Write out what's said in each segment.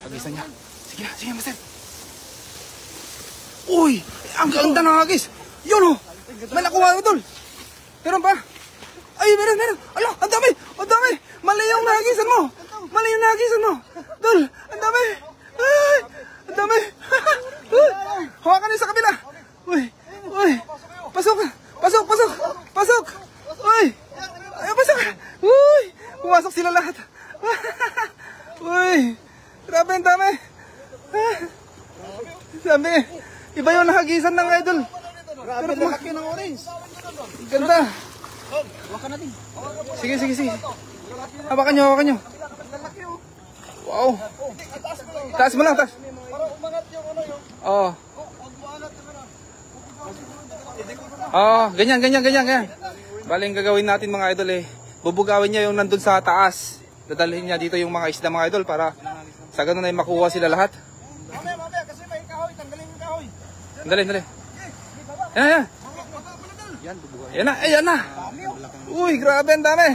Hagisa niya. Sige, master. Uy, ang ganda ng hagis. Yun oh. May nakuha mo, tol. Meron pa. Ay, meron. Ala, ang dami. Mali yung nahagisan mo. Tol, ang dami. Ay, ang dami. Hawakan niyo sa kabila. Uy. Pasok. Uy. Ay, pasok. Uy. Pumasok sila lahat. Uy. Grabe, ang dami. Sabi, iba yung nahagisan ng idol. Grabe, laki ng orange. Ganda. Hawakan natin. Sige. Hawakan nyo. Wow. Taas mo lang, taas. Para umangat yung ano yung... Oo. Ganyan. Baling gagawin natin mga idol bubugawin niya yung nandun sa taas. Dadalhin niya dito yung mga isda mga idol para sa ganun ay makuha sila lahat. Mamaya kasi may kahoy. Tanggalin yung kahoy. Dali. Ayan na. Uy, grabe ang dami.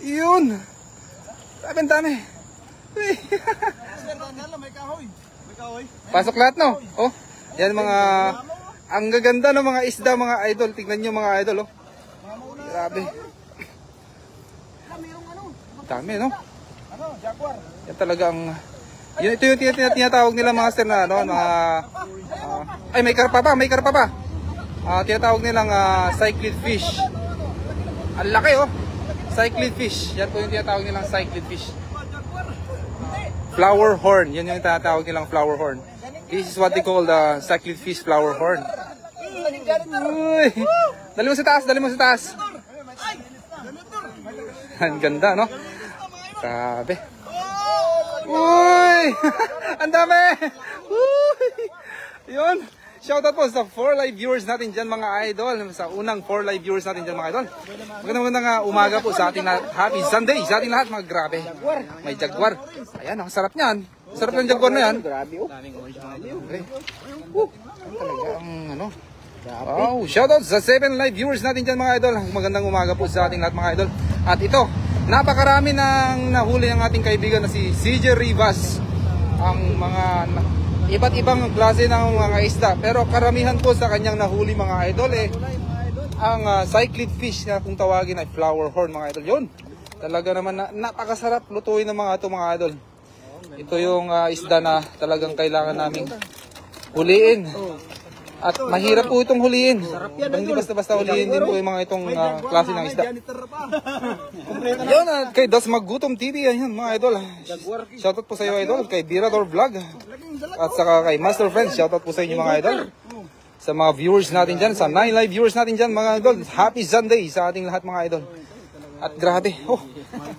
Yun. Grabe ang dami. Uy. May kahoy. Pasok lahat, no? Oh, yan mga... Ang gaganda ng mga isda, mga idol. Tingnan nyo mga idol, oh. Grabe. Dami, no? Jaguar. Yan talagang... Ito yung tinatawag nila mga sir na, ano, mga... ay, may karpa pa. Tinatawag nilang cyclid fish. Ang laki, oh. Cyclid fish. Yan po yung tinatawag nilang cyclid fish. Flower horn. Yan yung tinatawag nilang flower horn. This is what they call the cyclid fish flower horn. Uy. Dali mo sa taas. Ang ganda, no? Grabe. Uy! Ang dami! Uy! Yun. Shoutout po sa 4 live viewers natin dyan mga idol. Sa unang 4 live viewers natin dyan mga idol. Magandang umaga po sa ating lahat. Happy Sunday sa ating lahat mga grabe. May jaguar. Ayan, ang sarap niyan. Sarap ng jaguar na yan. Grabe, oh. Okay. Talagang ano. Wow, shoutout sa 7 live viewers natin dyan mga idol. Magandang umaga po sa ating lahat mga idol. At ito, napakarami nang nahuli ang ating kaibigan na si CJ Rivas. Ang mga iba't ibang klase ng mga isda. Pero karamihan po sa kanyang nahuli mga idol ang cyclid fish na kung tawagin ay flower horn mga idol. Yun, talaga naman napakasarap lutuin ng mga ito mga idol. Ito yung isda na talagang kailangan naming huliin. At mahirap po itong huliin. Hindi basta-basta huliin din po yung mga itong klase ng isda. Yun, kay Das Maggutom TV, yan mga idol. Shoutout po sa iyo idol, kay Birador Vlog. At saka kay Master Friends, shoutout po sa inyo mga idol. Sa mga viewers natin dyan, sa 9 live viewers natin dyan mga idol. Happy Sunday sa ating lahat mga idol. At grabe,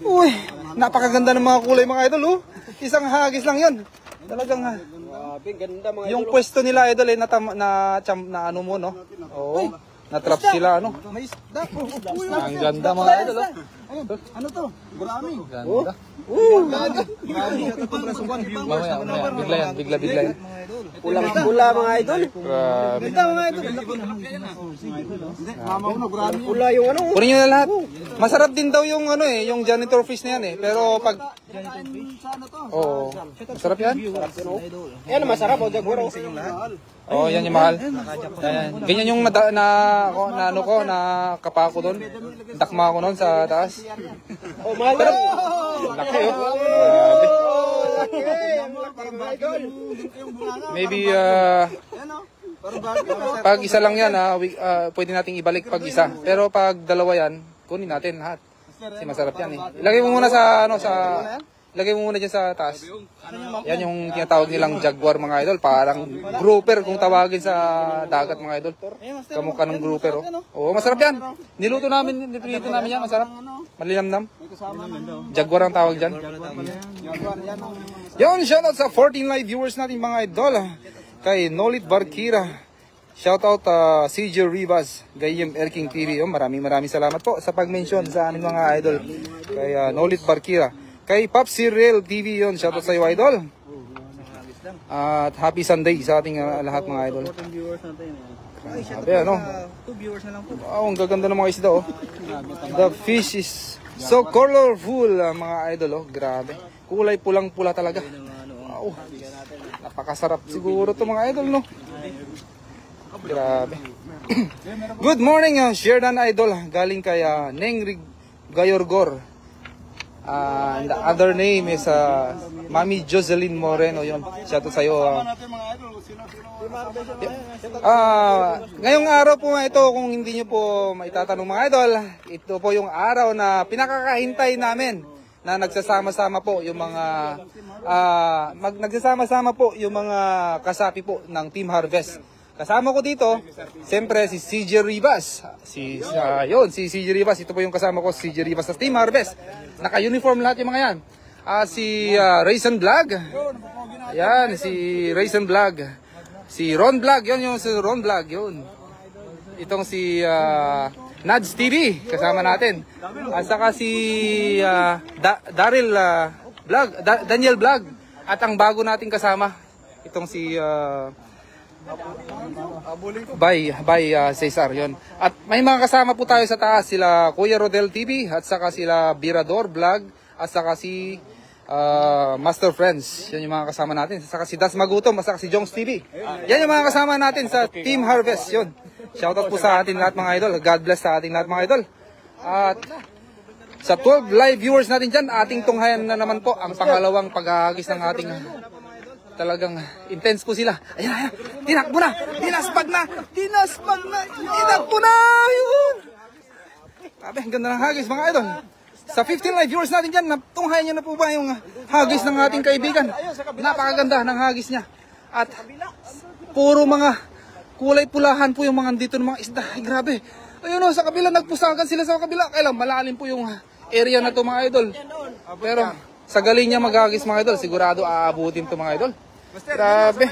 uy, napakaganda ng mga kulay mga idol, oh. Isang hagis lang yun. Talagang ganda mga yung pwesto nila idol na ano mo no. Oo. Na-trap sila ano. Ang ganda mga idol. Ano to? Gurami. Ganda. Mamaya, bigla yan. Pula mga idol. Grabe. Ganda mga idol. Pula yung ano. Kunin nyo na lahat. Masarap din daw yung ano yung janitor fish na yan Pero pag oo. Masarap yan. Yan masarap o jaguar. Oh, yan yung mahal. Yan. Ganyan yung nakapa ko doon. Dakma ko noon sa taas. Oh, mahal. Laki Maybe pag isa lang yan pwede nating ibalik pag isa. Pero pag dalawa yan, kunin natin lahat. Kasi masarap yan Ilagay mo muna Ilagay mo muna dyan sa taas. Yan yung tinatawag nilang jaguar mga idol. Parang grouper kung tawagin sa dagat mga idol. Kamukha ng grouper Oo, masarap yan. Niluto namin yan. Masarap. Malinamnam. Jaguar ang tawag dyan. Yun, shoutout sa 14 live viewers natin mga idol. Kay Nolit Barkira. Shoutout CJ Rivas, Gayem Erking TV. Maraming salamat po sa pag-mention sa aming mga idol. Kay Nolit Barkira. Kay Popsi Real TV yun. Shoutout sa iyo idol. At happy Sunday sa ating lahat mga idol. Sabi ano? 2 viewers na lang po. Wow, ang gaganda ng mga isda The fish is so colorful mga idol Grabe. Kulay pulang-pula talaga. Wow. Napakasarap siguro to mga idol, no? Grabe. Good morning, Sherdan Idol. Galing kay Neng Gayorgor. And the other name is Mami Jocelyn Moreno. Yun. Shout out sa'yo. Ngayong araw po ito, kung hindi nyo po maitatanong mga idol, ito po yung araw na pinakakahintay namin na nagsasama-sama po yung mga nagsasama-sama po yung mga kasapi po ng Team Harvest. Kasama ko dito, siyempre si CJ Rivas. Si CJ Rivas, ito po yung kasama ko, si CJ Rivas sa Team Harvest. Naka-uniform lahat yung mga yan. Si Raisin Vlog. Ayan, si Raisin Vlog. Si Ron Vlog, yun yung si Ron Vlog, yun. Itong si Nads TV, kasama natin. At saka si Daryl Vlog, Daniel Vlog. At ang bago nating kasama, itong si Cesar, yun. At may mga kasama po tayo sa taas, sila Kuya Rodel TV, at saka sila Birador Vlog, at saka si Master Friends. Yan yung mga kasama natin. At saka si Das Magutom, at saka si Jongs TV. Yan yung mga kasama natin sa Team Harvest, yun. Shoutout po sa atin lahat mga idol. God bless sa ating lahat mga idol. At sa 12 live viewers natin dyan, ating tunghayan na naman po ang pangalawang paghahagis ng ating talagang intense po sila. Ayan, tinakbo na, dinaspag na, tinakbo na, yun. Sabi, ang ganda ng hagis mga idol. Sa 15 live viewers natin dyan, tunghayan nyo na po ba yung hagis ng ating kaibigan? Napakaganda ng hagis niya. At puro mga kulay pulahan po yung mga dito ng mga isda. Ay, grabe. Ayun o, sa kabila, nagpusagan sila sa kabila. Kailang malalim po yung area na to mga idol. Pero sa galing niya maghagis mga idol, sigurado aabutin to mga idol. Grabe.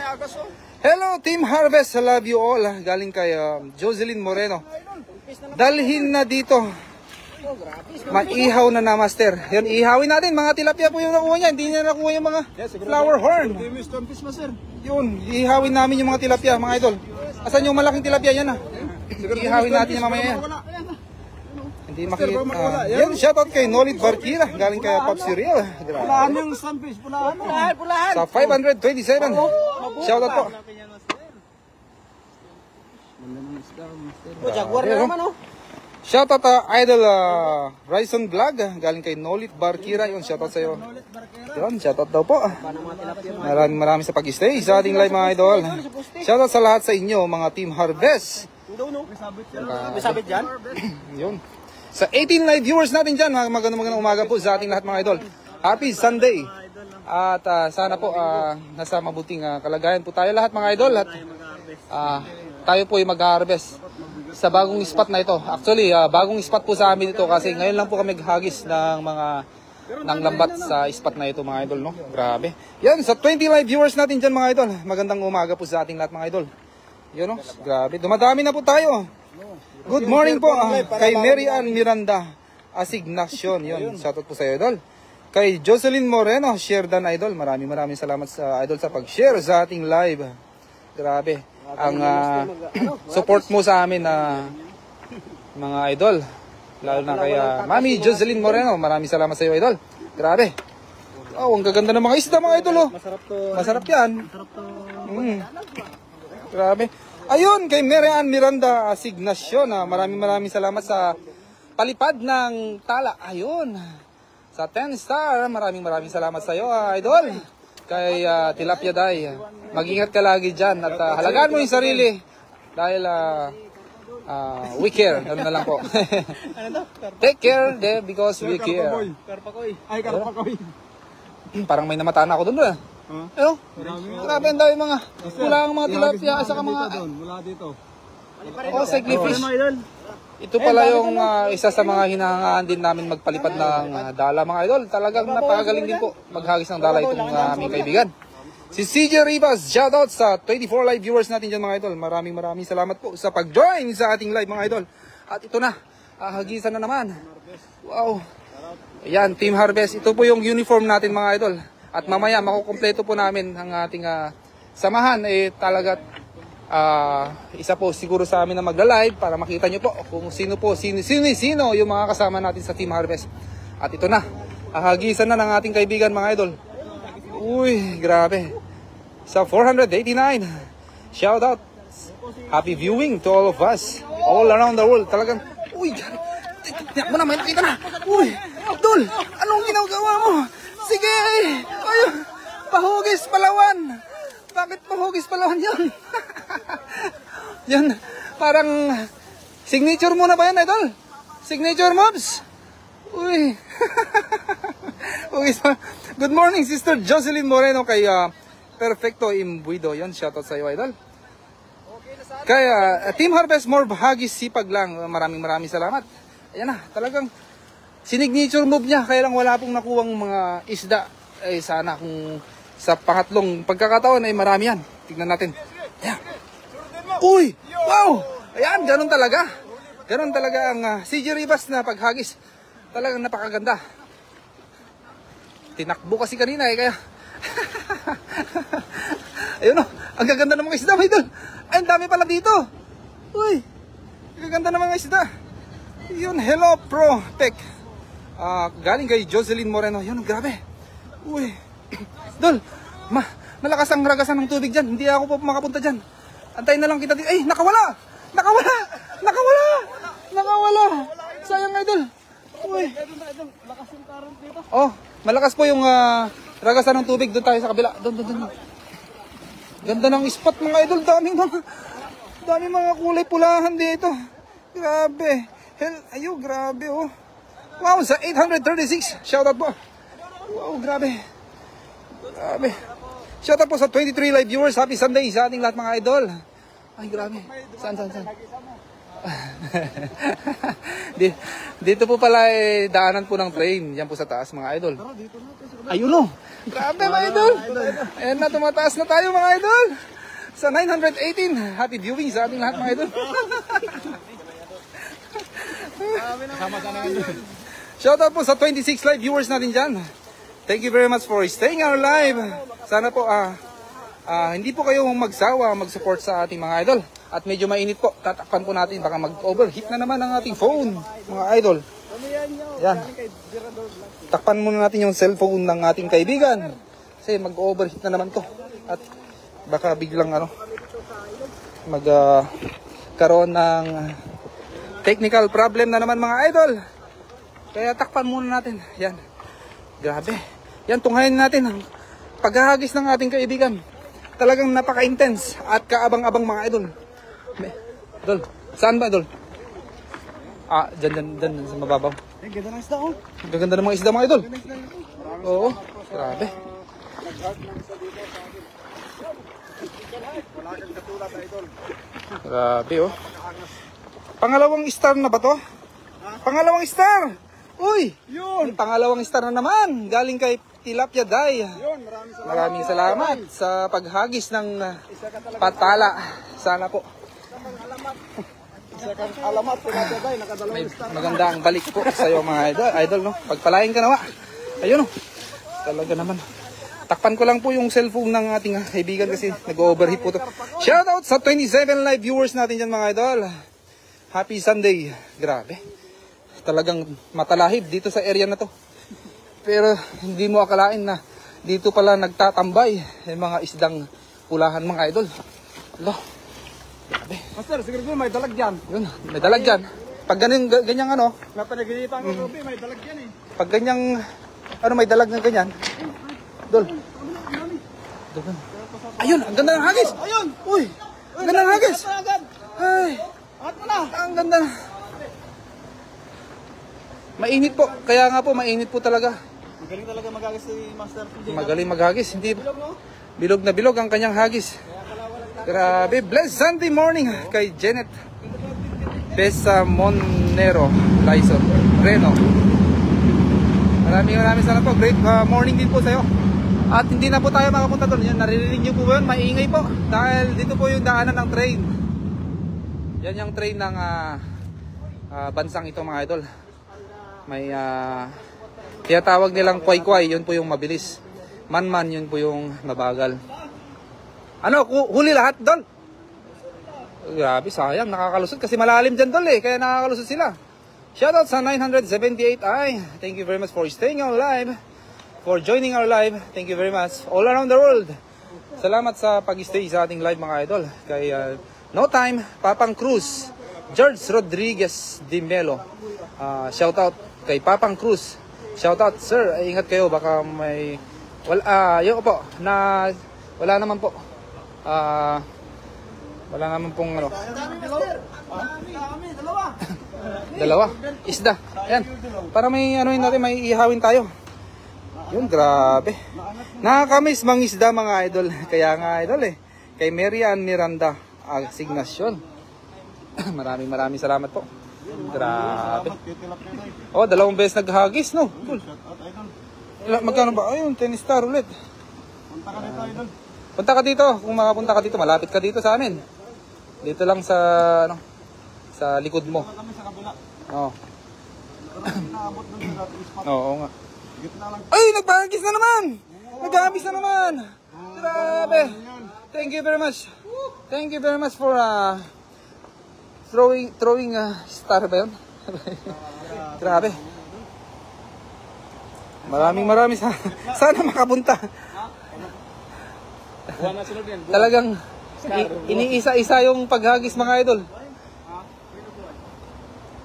Hello Team Harvest, I love you all. Galing kay Jocelyn Moreno. Dalhin na dito. Mag-ihaw na master. Yan, ihawin natin. Mga tilapia po yung nakuha niya. Hindi niya nakuha yung mga flower horn. Yun, ihawin namin yung mga tilapia mga idol. Asan yung malaking tilapia yan? Ihawin natin yung mamaya yan. Hindi makikita. Yan, shoutout kay Nolid Barkira. Galing kay Pops Real. Pulahan yung sunfish, pulahan. Sa 527. Shoutout po. Jaguar na naman oh. Shoutout Idol Raisin Vlog. Galing kay Nolid Barkira. Yun, shoutout sa'yo. Yun, shoutout daw po. Maraming sa pag-stay sa ating live mga idol. Shoutout sa lahat sa inyo mga Team Harvest. May sabit dyan? Yun. Sa 18 live viewers natin dyan, magandang umaga po sa ating lahat mga idol. Happy Sunday. At sana po nasa mabuting kalagayan po tayo lahat mga idol. At tayo po ay mag-harvest sa bagong spot na ito. Actually, bagong spot po sa amin ito kasi ngayon lang po kami hagis ng lambat sa spot na ito mga idol, no? Grabe. Yan, sa 20 live viewers natin dyan mga idol. Magandang umaga po sa ating lahat mga idol. Yun, no? Grabe. Dumadami na po tayo. Good morning po kay Mary Ann Miranda Asignacion. Yun, shoutout po sa iyo, idol. Kay Jocelyn Moreno, Sherdan Idol. Maraming salamat sa idol sa pag-share sa ating live. Grabe. Ang support mo sa amin na mga idol. Lalo na kay Mami Jocelyn Moreno. Maraming salamat sa iyo, idol. Grabe. Oh, ang gaganda ng mga isda mga idol. Oh. Masarap to. Masarap yan. Masarap to. Grabe. Ayun, kay Mary Ann Miranda Asignacion. Maraming salamat sa palipad ng tala. Ayun. Sa 10 star, maraming salamat sa iyo, idol. Kay Tilapia Day. Mag-ingat ka lagi dyan at halagaan mo yung sarili. Dahil we care. Ano na lang po. Take care because we care. Karpakoy. Ay, karpakoy. Parang may namataan ako doon. Ano? Grabe ang dami mga kulang mga tilapia at saka mga Mula dito. oh, cyclifish. Ito pala yung isa sa mga hinahangaan din namin magpalipad ng dala mga idol. Talagang napakagaling din po maghagis ng dala itong aming kaibigan. Si CJ Rivas, shoutout sa 24 live viewers natin dyan mga idol. Maraming salamat po sa pag-join sa ating live mga idol. At ito na, hagisan na naman. Wow. Ayan, Team Harvest. Ito po yung uniform natin mga idol. At mamaya makukumpleto po namin ang ating samahan. Talaga isa po siguro sa amin na magla-live para makita nyo po kung sino yung mga kasama natin sa Team Harvest. At ito na, hagisan na ng ating kaibigan mga idol. Uy, grabe. Sa 489. Shout out. Happy viewing to all of us. All around the world. Talagang, uy, tiyak mo na, may nakita na. Uy, Abdul, anong ginagawa mo? Sige, ayun, Pahugis, Palawan. Bakit Pahugis, Palawan yun? Yan, parang signature mo na ba yan, idol? Signature moves? Uy. Good morning, Sister Jocelyn Moreno kay Perfecto Imbuido. Yan, shoutout sa iyo, idol. Kaya Team Harvest more hagis sipag lang. Maraming salamat. Ayan na, talagang signature move niya. Kaya lang wala pong nakuwang mga isda. Sana kung sa pangatlong pagkakataon ay marami yan. Tignan natin. Ayan. Uy! Wow! Ayan, ganun talaga. Ganun talaga ang CJ Rivas na paghagis. Talagang napakaganda. Tinakbo kasi kanina kaya ayun o, ang gaganda ng mga isda, my idol. Ay, ang dami pala dito. Uy, ang gaganda ng mga isda. Yun, hello pro Pek. Galing kay Jocelyn Moreno. Yun, grabe. Uy, Dol, malakas ang ragasan ng tubig dyan. Hindi ako po makapunta dyan. Antayin na lang kita dito. Ay, nakawala. Sayang, idol. Uy. Oh, malakas po yung ragasan ng tubig. Doon tayo sa kabila. Doon. Ganda ng spot, mga idol. Daming mga kulay pulahan dito. Grabe. Ayo, grabe oh. Wow, sa 836. Shoutout po. Wow, grabe. Shoutout po sa 23 live viewers. Happy Sunday sa ating lahat, mga idol. Ay, grabe. Saan? Dito po pala daanan po ng train. Yan po sa taas, mga idol. Ayun o. Grabe, mga idol. Ayan na, tumataas na tayo, mga idol. Sa 918. Happy viewing sa ating lahat, mga idol. Shoutout po sa 26 live viewers natin dyan. Thank you very much for staying our live. Sana po hindi po kayo magsawa mag-support sa ating mga idol. At medyo mainit po, tatakpan po natin, baka mag-overheat na naman ang ating phone, mga idol. Yan. Takpan muna natin yung cellphone ng ating kaibigan. Kasi mag-overheat na naman to. At baka biglang magkaroon ng technical problem na naman, mga idol. Kaya takpan muna natin. Yan. Grabe. Yan, tunghayin natin ang paghahagis ng ating kaibigan. Talagang napaka-intense at kaabang-abang, mga idol. Idol, saan ba, idol? Dyan sa mababaw. Ganda ng isda, oh. Gaganda ng mga isda, mga idol. Oo, grabe. Grabe, oh. Pangalawang star na ba to? Pangalawang star! Uy! Yun! Pangalawang star na naman. Galing kay Tilapia Day. Maraming salamat sa paghagis ng patala. Sana po. May maganda ang balik po sa iyo, mga idol, no? Pagpalain ka nawa. Ayun, no? Talaga naman. Takpan ko lang po yung cellphone ng ating kaibigan kasi nag-overheat po to. Shoutout sa 27 live viewers natin dyan, mga idol. Happy Sunday. Grabe. Talagang matalahib dito sa area na to. Pero hindi mo akalain na dito pala nagtatambay yung mga isdang pulahan, mga idol. Hello. Grabe. Master, siguro may dalag dyan. Yun, may dalag dyan. Pag ganyang ano, Napanaginitan ko, may dalag dyan eh. pag ganyang, may dalag na ganyan. Dol. Ayun, ang ganda ng hagis. Ayun! Uy, ang ganda ng hagis. Ay, Angat mo na! ang ganda. Mainit po, kaya nga po, mainit po talaga. Magaling talaga mag-agis si Master PJ. Magaling maghagis, hindi bilog na bilog ang kanyang hagis. Grabe, blessed Sunday morning kay Janet Besa Monero Lyson Reno. Maraming salamat po. Great morning din po sa iyo. At hindi na po tayo makapunta doon. Yan, naririnig niyo po yun, maingay po. Dahil dito po yung daanan ng train. Yan yung train ng bansang ito, mga idol. May tinatawag nilang kway-kway, yun po yung mabilis. Man-man, yun po yung mabagal. Ano, huli lahat, Dol? Grabe, sayang, nakakalusot kasi malalim dyan, Dol, kaya nakakalusot sila. Shoutout sa 978. Ay, thank you very much for staying alive. for joining our live. Thank you very much. All around the world. Salamat sa pag-stay sa ating live mga idol. Kay No Time, Papang Cruz, George Rodriguez de Melo. Shout out kay Papang Cruz. Shout out, sir. Ingat kayo, baka may yun po na wala naman po. Wala naman pong ano. Dalawa. Isda. Ayan. Para may ano yun natin, may ihawin tayo. Yun, grabe. Nakakamiss mang isda mga idol. Kaya nga idol Kay Marian Miranda Asignasyon. maraming salamat po. Grabe. Oh, 2 beses naghagis, no? Magkano ba? Ayun, 10 star ulit. Punta ka dito, idol. Punta ka dito. Kung makapunta ka dito, malapit ka dito sa amin. Dito lang sa sa likod mo. Kami sa kabila. Oo. Naabot doon sa dating spot. Oo nga. Gitna lang. Ay, naghagis na naman! Naghagis na naman! Grabe! Thank you very much. Thank you very much for throwing star ba yun? Grabe. Maraming sana makapunta. Talagang iniisa-isa yung paghagis mga idol.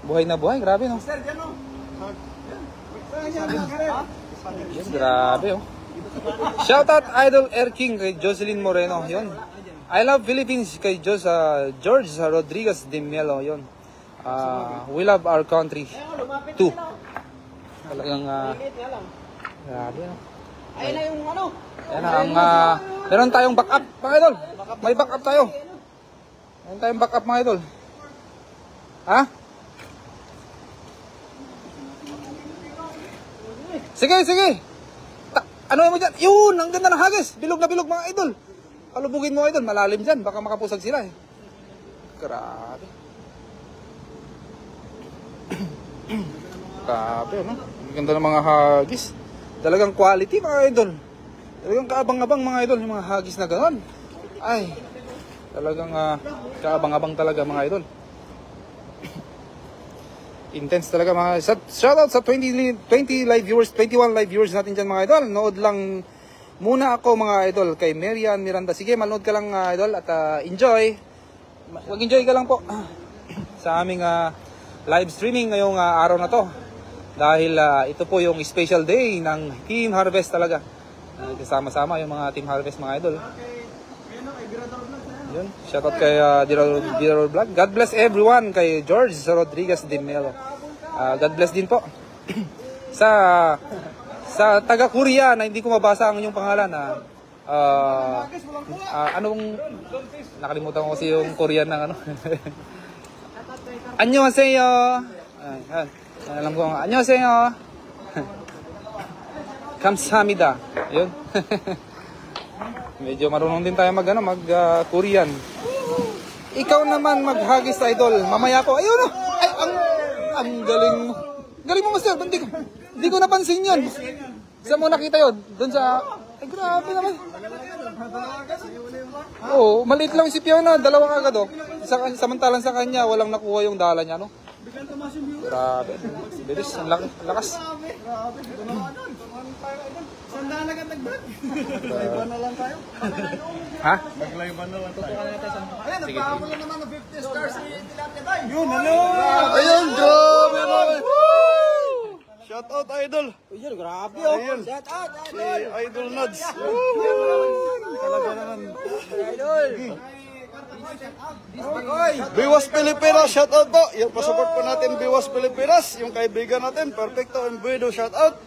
Buhay na buhay, grabe no. Yan, grabe oh. Shout out Idol Air King kay Jocelyn Moreno, yun. I love Philippines kay George Rodriguez de Melo, yun. We love our country too. Talagang grabe no. Ayun na yung ano. Yan ang meron tayong backup mga idol. May backup tayo. Meron tayong backup mga idol. Ha? Sige. Ano mo dyan? Yun! Ang ganda ng hagis! Bilog na bilog mga idol. Kalubugin mo idol. Malalim dyan. Baka makapusag sila Grabe. Grabe, no? Ang ganda ng mga hagis. Talagang quality mga idol. Talagang kaabang-abang mga idol. Yung mga hagis na gano'n. Ay. Talagang kaabang-abang talaga mga idol. Intense talaga mga. Shoutout sa 20 live viewers, 21 live viewers natin dyan mga idol. Nood lang muna ako mga idol kay Marian Miranda. Sige, manood ka lang idol at enjoy. Mag-enjoy ka lang po sa aming live streaming ngayong araw na to. Dahil ito po yung special day ng Team Harvest talaga. Kasama-sama yung mga Team Harvest mga idol. Yun, shoutout kay Diror Vlog. God bless everyone kay George Rodriguez de Melo. God bless din po sa taga Korea na hindi ko mabasa ang inyong pangalan anong nakalimutan ko kasi yung Korean ng ano. Annyeonghaseyo. Alam ko annyeonghaseyo. Kamsahamnida. Yun. Medyo marunong din tayo mag Korean. Ikaw naman maghagis idol. Mamaya po. Ayun oh. Ay, ang galing mo. Galing mo master. Hindi ko napansin 'yon. Saan mo nakita 'yon? Doon sa ay grabe naman. Oo, maliit lang si Fiona, 2 agad oh. Samantalang sa kanya walang nakuha yung dala niya, no? Grabe. Bilis, ang lakas. Sandaan agad nag-vlog. Nag-live na lang tayo. Ha? Nag-live na lang tayo. Ayan, nagpahabol na naman ng 50 stars si Tilapia tayo. Yun, ano? Ayun, grabe naman. Shout out idol. Ayun, grabe oh. Ayun. Shout out, Si idol. Idol Nuts. Talaga naman. Idol. Biwas Pilipinas, shout out po. Yung pasupport po natin Biwas Pilipinas, yung kaibigan natin, Perfecto and Buedo, shout out.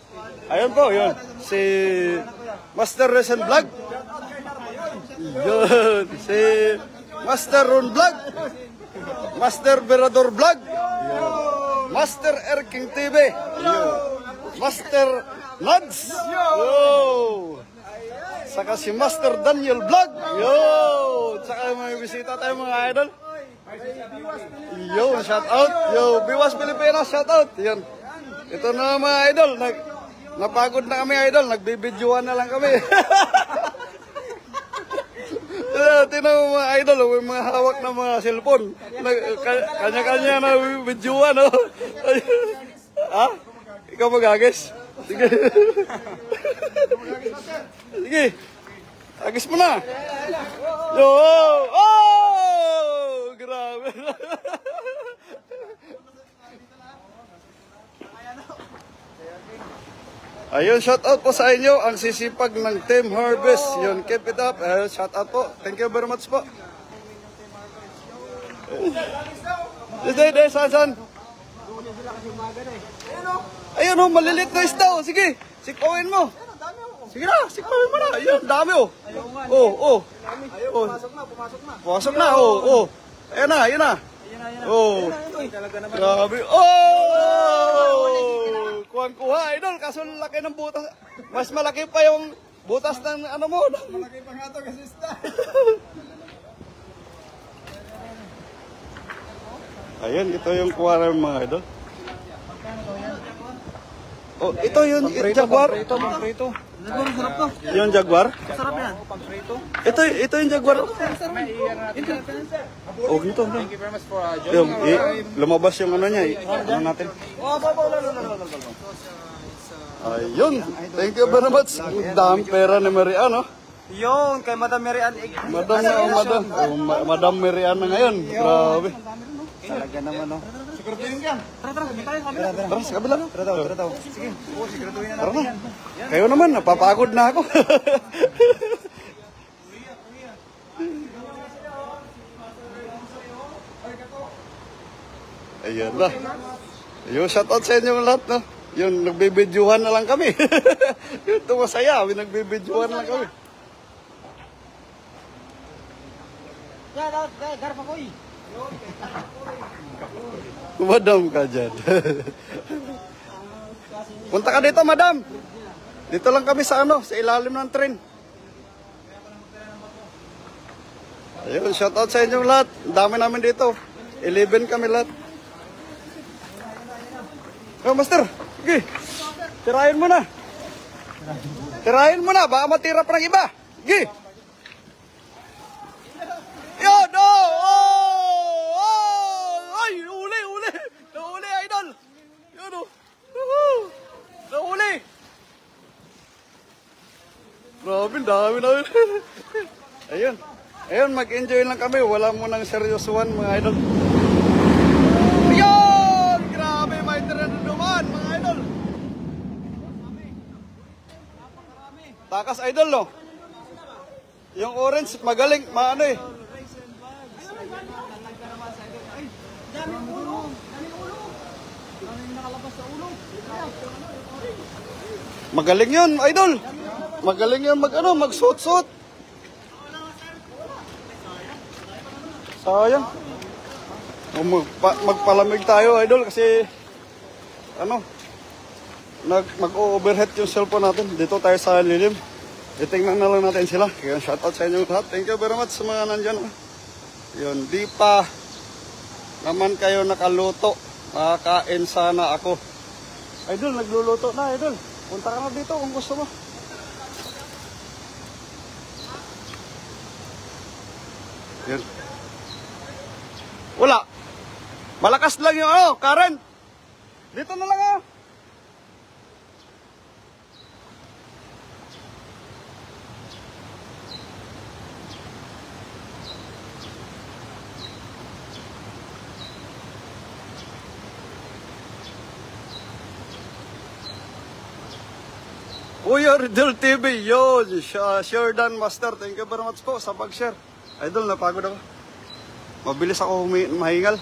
Ayun po, yun. Si Master Resen Vlog. Yun. Si Master Ron Vlog. Master Berador Vlog. Yun. Master Erking TV. Yun. Master Nuds. Yo. Saka si Master Daniel Vlog. Yo. Saka may bisita tayo mga idol. Yo, shout out. Yo, Biwas Pilipinas, shout out. Yan. Ito na mga idol. Napagod na kami idol. Nagbibidyoan na lang kami. Tinan mo mga idol. May mga hawak na mga cellphone. Kanya-kanya na bidyoan. Ha? Ikaw mag-agis? Sige. Sige. Agis mo na. Yo! Oh! Grabe. Ayun, shout out po sa inyo ang sisipag ng Team Harvest. Yun, keep it up. Ayun, shout out po. Thank you very much po. San. Ayun oh, malilit na isda oh. Sige, sikpawin mo. Sige na, sikpawin mo na. Ayun, dami oh. Oh. Pumasok na, oh. Ayun na. Oh. Grabe. Oh! Kuha, idol. Kaso laki ng butas. Mas malaki pa yung butas ng ano mo. Malaki pa nga ito kasi isda. Ayun, ito yung kuha ng mga idol. Oh, ito yung jaguar. Pang-prito. Sarap to. Yung jaguar? Sarap yan. Ito yung jaguar. Oh, ito. Thank you very much for Yung, joining lumabas yung ano niya. Ano natin? Ayun. Thank you very much. Dami pera ni Marian, no? Yun, kay Madam Marian. Madam Marian na ngayon. Grabe. Talaga naman, no? Siguraduhin ka. Tara, kabila. Tara, sa kabila. Tara daw. Sige. Siguraduhin na Tara natin na. yan. Kayo naman, napapagod na ako. Ayan na. Yung shoutout sa inyo lahat, no? Yun, nagbibidyohan na lang kami. Yun, tumasaya. Nagbibidyohan lang kami. Garpa ko eh. Madam ka dyan. Punta ka dito, madam. Dito lang kami sa sa ilalim ng tren. Ayun, shoutout sa inyong lahat. Ang dami namin dito. 11 kami lahat. Oh, master. Sige. Tirahin mo na. Baka matira pa ng iba. Sige. Yun, ay, uli. Nahuli, idol. Yun, nahuli. Grabe, dami namin. Ayun, mag-enjoy lang kami. Wala mo nang seryosuhan, mga idol. Ayun! Grabe, may tira na dumaan, mga idol. Takas, idol, no? Yung orange, magaling, maano eh. Magaling yun, idol. Magaling yun mag-suot-suot. Sayang. Magpalamig tayo, idol, kasi mag-overheat yung cellphone natin. Dito tayo sa lilim. Itingnan na lang natin sila. Kaya shoutout sa inyo lahat. Thank you very much sa mga nandyan. Yun, di pa naman kayo nakaluto. Makakain sana ako. Idol, nagluluto na, idol. Punta ka na dito kung gusto mo. Yun. Wala. Malakas lang yung current. Dito na lang Kuya Ridel TV, yun, Sheridan Master, thank you very much po sa pag-share. Idol, napagod ako. Mabilis ako mahingal.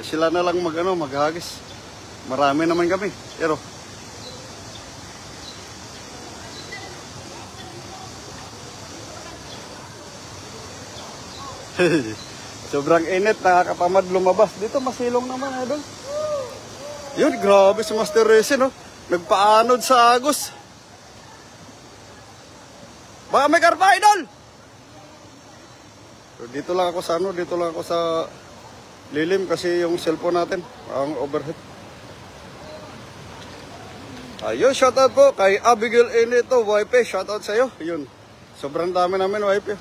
Sila na lang maghagis. Marami naman kami. Pero, sobrang init, nakakatamad lumabas. Dito masilong naman, idol. Yun, grabe si Master Racing, no? Nagpaanod sa Agos. Baka may karpa, idol! So, dito lang ako sa lilim kasi yung cellphone natin, ang overhead. Ayun, shoutout po kay Abigail Enito, wife, shoutout sa'yo. Yun, sobrang dami namin, wife.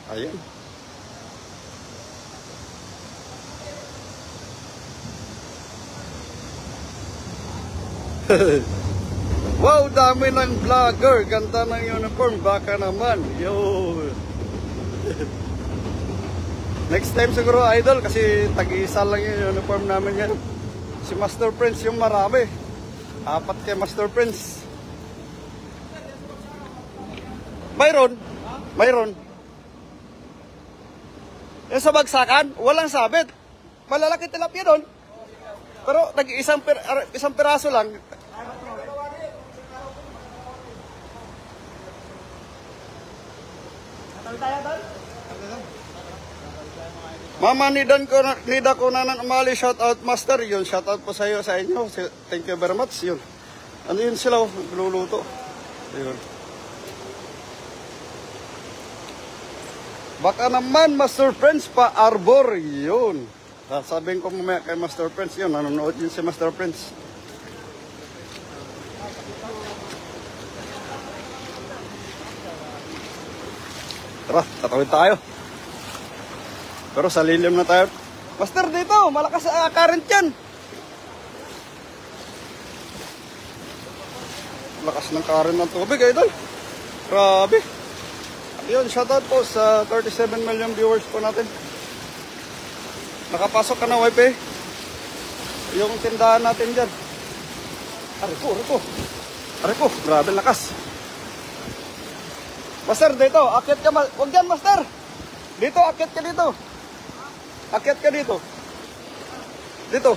Ayun. Wow, dami ng vlogger. Ganda ng uniform. Baka naman. Yo. Next time siguro, idol, kasi tag-iisa lang yung uniform namin yan. Si Master Prince yung marami. 4 kay Master Prince. Mayroon. Yung sa bagsakan, walang sabit. Malalaki tilapia doon. Pero isang piraso lang. Mama, nida ko na umali, shout out master. Yun, shout out po sa iyo, sa inyo. Thank you very much. Yun. Ano yun sila, luluto. Yun. Baka naman, Master Prince pa Arbor. Yun. Sabihin ko mamaya kay Master Prince. Yun, nanonood yun si Master Prince. Tara, tatawid tayo. Pero sa lilim na tayo. Master, dito, malakas current yan. Lakas ng current ng tubig, idol. Grabe. Yun, shoutout po sa 37 million viewers po natin. Nakapasok ka na wifi. Yung tindahan natin dyan. Ariko, grabe lakas. Master, dito, akyat ka. Huwag dyan, master. Dito, akyat ka dito. Akyat ka dito. Dito.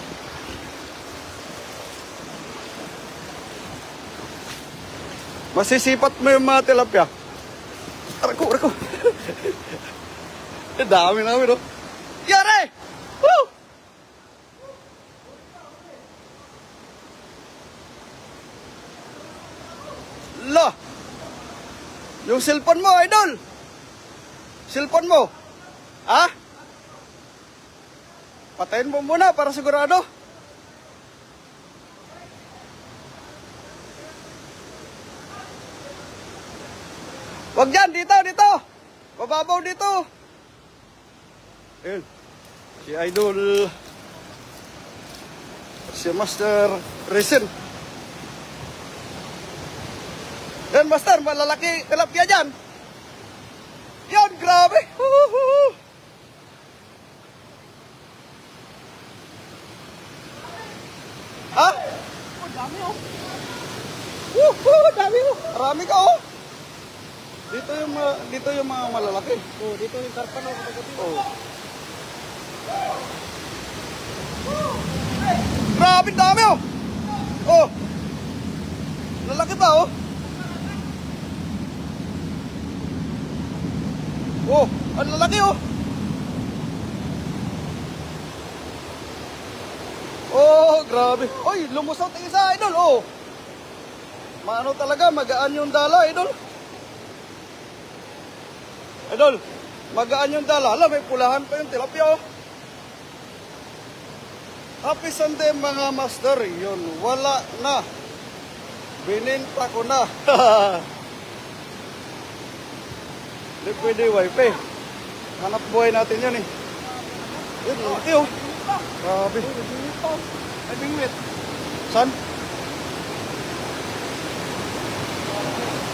Masisipat mo yung mga tilapia. Ariko. Dami namin, no? Yare! Woo! La! Yung cellphone mo, idol! Cellphone mo! Ha? Patayin mo muna para sigurado. Wag dyan, dito! Mababaw dito! Ayun. Si Idol. Si Master Resin. Yan, Master, malalaki tilapia dyan. Yan, grabe! Ha? Oh, dami oh. Dami oh. Marami ka oh. Dito yung mga malalaki. Oh, dito yung karpan oh. Grabe dami oh. Oh. Lalaki pa oh. Oh, ang lalaki oh. Oh, grabe. Oy, lumusot ang isa, idol. Oh. Maano talaga, magaan yung dala, idol. Idol, magaan yung dala. Hala, may pulahan pa yung tilapia, oh. Happy Sunday, mga master. Yun, wala na. Bininta ko na. Hindi pwede wifi. Hanap buhay natin yun eh. Yun, lalaki oh. Grabe. Ay, bingwit. Saan?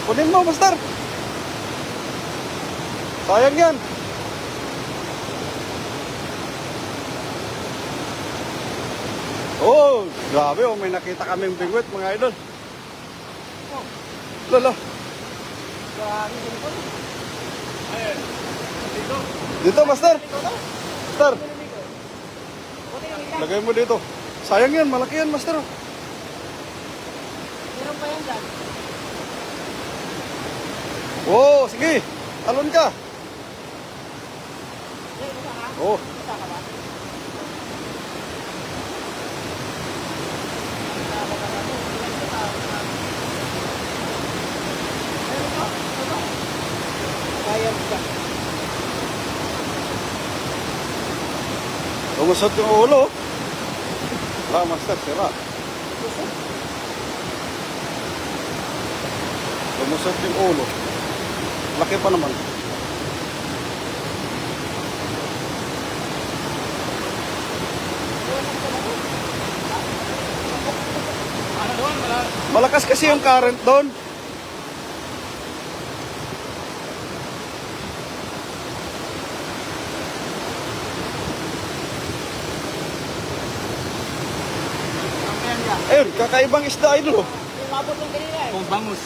Kunin mo, master. Sayang yan. Oh, grabe oh. May nakita kaming bingwit, mga idol. Lala. Dito, master. Master. Lagay mo dito. Sayang yan, malaki yan, master. Meron pa yan dyan. Oh, sige. Talon ka. Oh. Lumusot yung ulo. Wala, master, sira. Lumusot yung ulo. Laki pa naman. Malakas kasi yung current doon. Ayun, kakaibang isda idol. Kung bangus.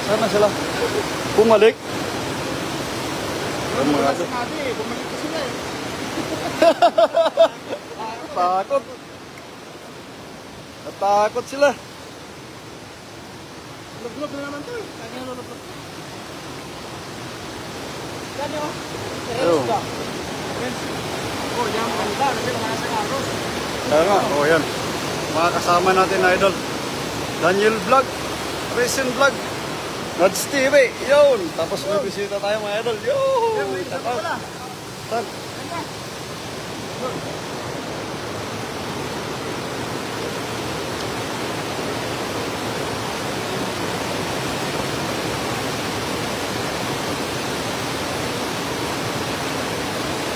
Sana sila bumalik. Ang mga Bumalik ko sila eh. takot. Natakot sila. Log-log na naman to eh. Kanya log-log. Kanya oh. Ayun. Oh, yan maganda. Kasi mga sa karos. Kaya nga, oh yan. Mga kasama natin na idol. Daniel Vlog, Racing Vlog, Nads TV, yun. Tapos may bisita tayo mga idol. Yun. Saan?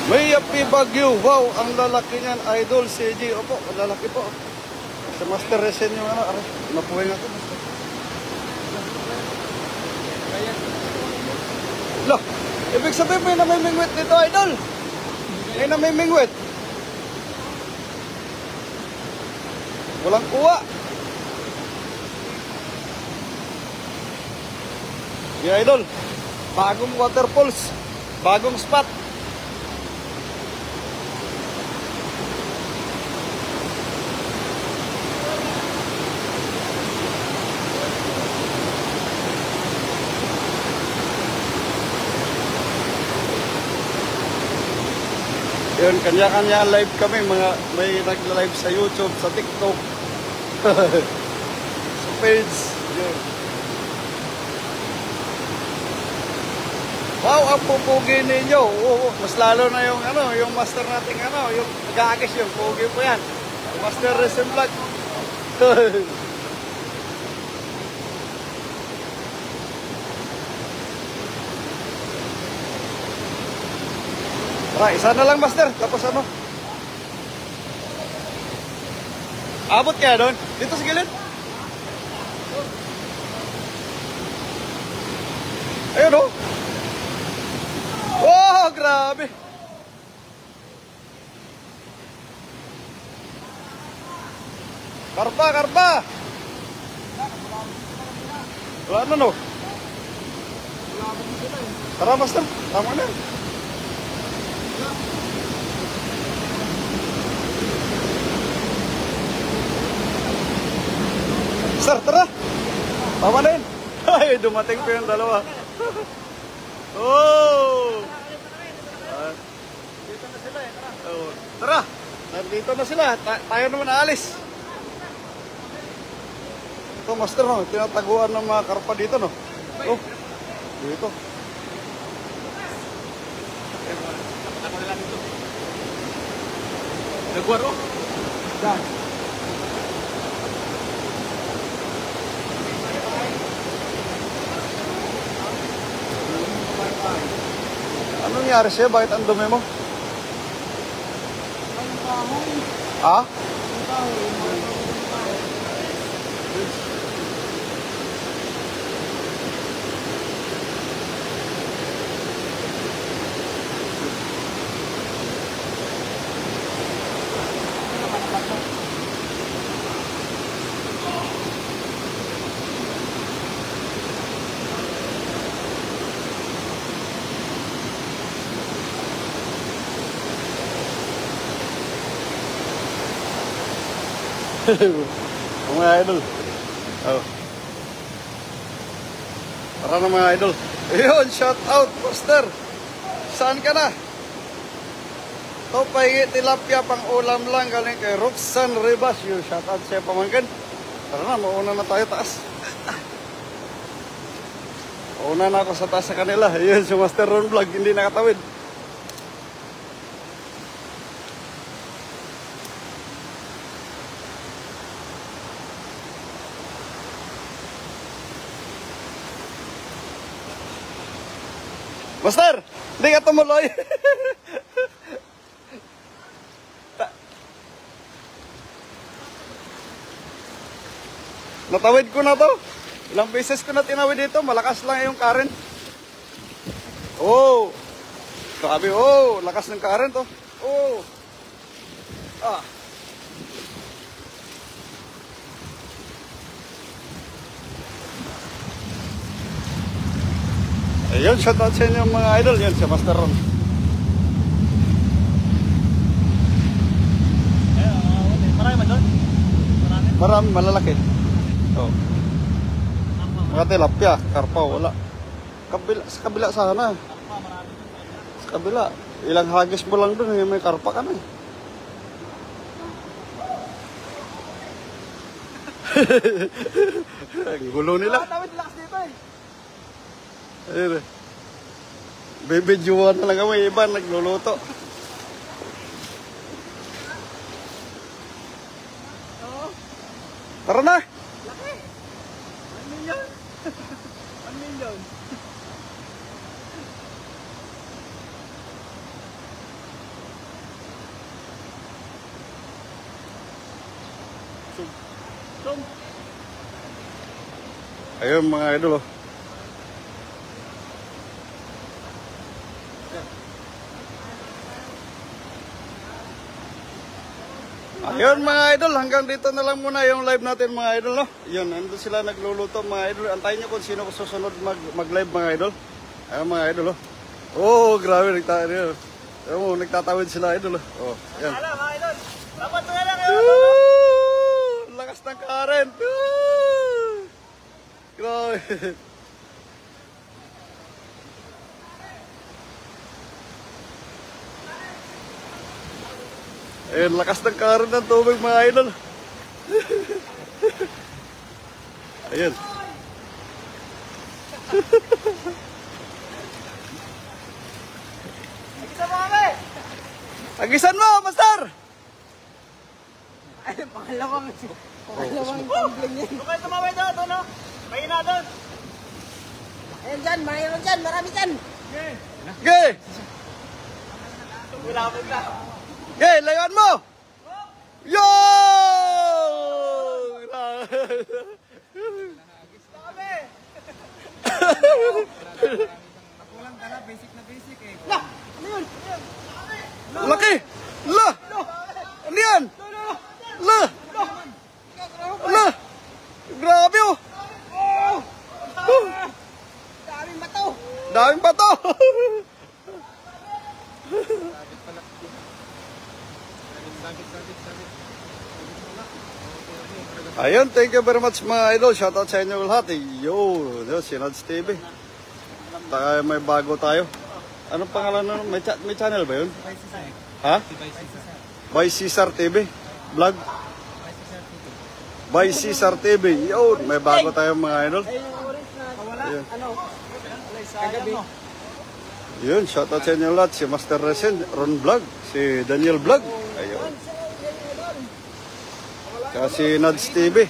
May Yapi Bagyo. Wow, ang lalaki niyan, idol, CG. Opo, ang lalaki po. Sa Master Racing yung ano, aray, napuhay nga ito. Lah, ibig sabihin may namimingwit dito, idol. May namimingwit. Walang kuha. Yeah, idol. Bagong waterfalls. Bagong spot. Yun, kanya-kanya live kami, mga may nag-live sa YouTube, sa TikTok, sa page. Yun. Wow, ang pupugi ninyo. Oo, mas lalo na yung ano, yung master nating ano, yung nag-aagis yung pugi po yan. Yung Master Racing Vlog. Tara, isa na lang, Master. Tapos ano? Abot kaya doon? Dito sa gilid? Ayun, oh. Wow, grabe. Karpa, karpa. Wala na, no? Tara, Master. Tama na. Sir, tara. Tama na yun. Ay, dumating pa yung dalawa. Oh! Dito na sila eh, tara. Oh, tara. Nandito na sila. Tayo naman aalis. Ito, Master, no? Tinataguan ng mga karpa dito, no? Oh, dito. Ako na lang ito. Nagwar oh. Dan. Ano nangyari sa'yo? Bakit ang dumi mo? Ha? Mga idol. Oh. Tara na mga idol. Ayun, shout out, Master. Saan ka na? Ito, pahingi tilapia pang ulam lang galing kay Roxanne Ribas. Yung shout out siya pamangkin. Tara na, mauna na tayo taas. Mauna na ako sa taas sa kanila. Ayun, si Master Ron Vlog, hindi nakatawid. Master, hindi ka tumuloy. Natawid ko na to. Ilang beses ko na tinawid dito. Malakas lang yung current. Oh. Grabe, oh. Lakas ng current, oh. Oh. Ah. Ayun, shoutout sa inyo mga idol. Yan, si Master Ron. Marami man doon? Marami, malalaki. Oh. Mga tilapia, karpa, wala. Sa kabila sana. Sa kabila. Ilang hagis mo lang doon, may karpa ka na eh. Ang gulo nila. Tawid lakas dito eh. Ayun eh. Bibidyoan na lang kami, iba nagluluto. Tara na! Laki! 1 million! 1 million! Zoom! Ayun mga idol oh. Ayun mga idol, hanggang dito na lang muna yung live natin mga idol no. Yun, nandun sila nagluluto mga idol. Antayin nyo kung sino susunod mag-live mga idol. Ayun mga idol oh. Oh, grabe nagtatawid sila idol oh. Oh, yan. Alam mga idol! Dapat na lang yun! Lakas ng current. Grabe. Ayun, lakas ng current ng tubig mga idol. Ayun. Nagkita mo kami! Agisan mo, Master! Ay, pangalawang tumbling yan. Kung kayo tumawid doon, no? May na doon. Ayun dyan, mayroon dyan, marami dyan. Ge! Bulabog na. Ge, layuan mo! Yo! Kami! Kulang ka na, basic na basic eh. Ano yun? Laki! La! Ano yan? La! La! Grabe oh! Daming bato! Daming bato! Ayun, thank you very much mga idol. Shoutout sa inyo lahat. Yo, si Nads TV. May bago tayo. Anong pangalan nun? May channel ba yun? Ha? By Cesar TV. Vlog. By Cesar TV. Yo, may bago tayo mga idol. Ay, yung orange na wala. Ayun. Ano? Kagabi. Yun, shoutout sa inyo lahat. Si Master Resen, Ron Vlog. Si Daniel Vlog. Ayun. Tsaka si Nads TV.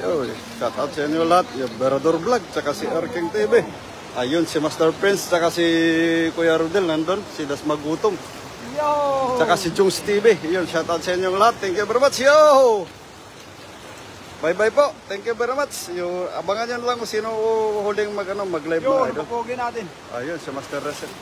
Yun, shoutout sa inyo lahat. Yung Berador Vlog. Tsaka si Erking TV. Ayun, si Master Prince. Tsaka si Kuya Rodel nandun. Si Das Magutom. Yo! Tsaka si Jungs TV. Yun, shoutout sa inyo lahat. Thank you very much. Yo! Bye-bye po. Thank you very much. Yung, abangan nyo lang kung sino huling mag-live mga idol. Pupugin natin. Ayun, si Master Resen.